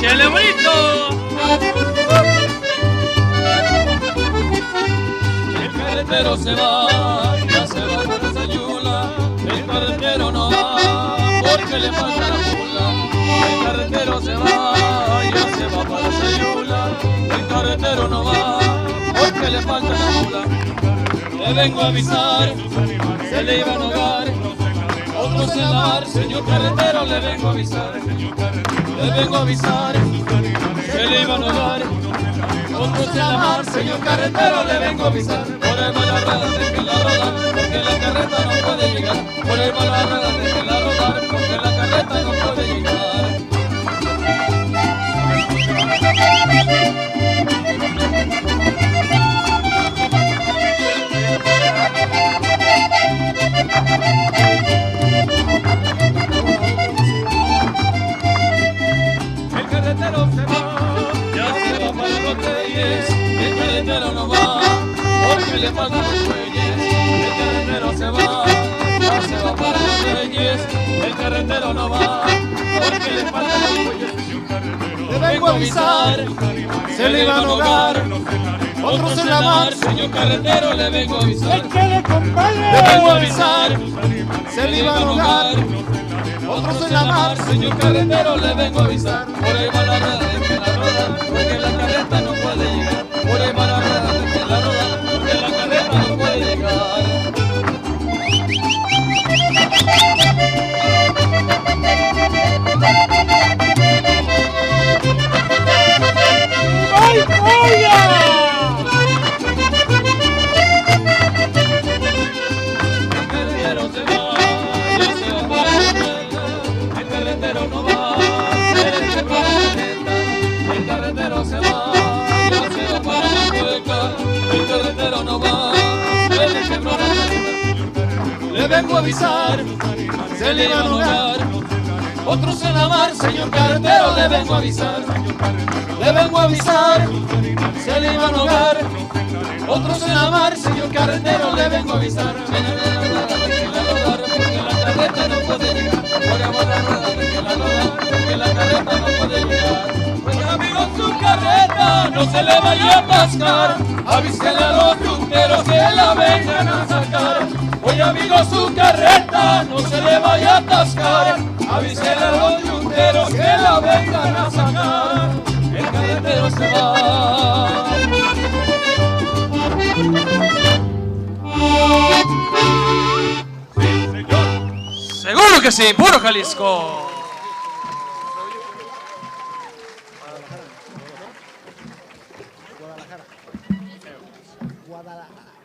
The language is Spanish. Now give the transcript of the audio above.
¡Chele bonito! El carretero se va, ya se va para Sayula. El carretero no va, porque le falta la mula. El carretero se va, ya se va para Sayula. El carretero no va, porque le falta la mula. Le vengo a avisar, se le iba a ahogar. Otros en la mar, señor carretero, le vengo a avisar. Le vengo a avisar, se le iba a ahogar. Otros en la mar, señor carretero, le vengo a avisar. Por ahí va la rueda, déjenla rodar, porque la carreta no puede llegar. Por ahí va la rueda, déjenla rodar, porque la carreta no puede llegar. El carretero se va, ya se va para los Reyes. El carretero no va, porque le faltan los bueyes. El carretero se va, ya se va para los Reyes. El carretero no va, porque le faltan los bueyes. Le vengo a avisar, se le iban a ahogar. Otros en la mar, señor carretero, le vengo a avisar. Le vengo a avisar, se le iban a ahogar. Otros en la mar, señor carretero, le vengo a avisar. Por ahí va la rueda, deje la rueda, porque la carreta no puede llegar. Por ahí va la rueda, deje la rueda, porque la carreta no puede llegar. ¡Ay, oiga! El carretero se va, ya se va para la rueda. El carretero no va, se le quebró la carreta. El carretero se va, ya se va para la cueca. El carretero no va, se le quebró la carreta. Le vengo a avisar, se le iban a ahogar. Otros en la mar, señor carretero, le vengo a avisar. Le vengo a avisar, se le iban a ahogar. Otros en la mar, señor carretero, le vengo a avisar. Déjela rodar, porque la carreta no puede llegar. Por ahí va la rueda, déjela rodar, porque la carreta no puede llegar. Oye amigos, su carreta no se le vaya a atascar. Avísele a los yunteros que la vengan a sacar. Oye amigos, su carreta no se le vaya a atascar. Avísele a los yunteros que la vengan a sacar. El carretero se va. Sí, señor. Seguro que sí, puro Jalisco. Guadalajara.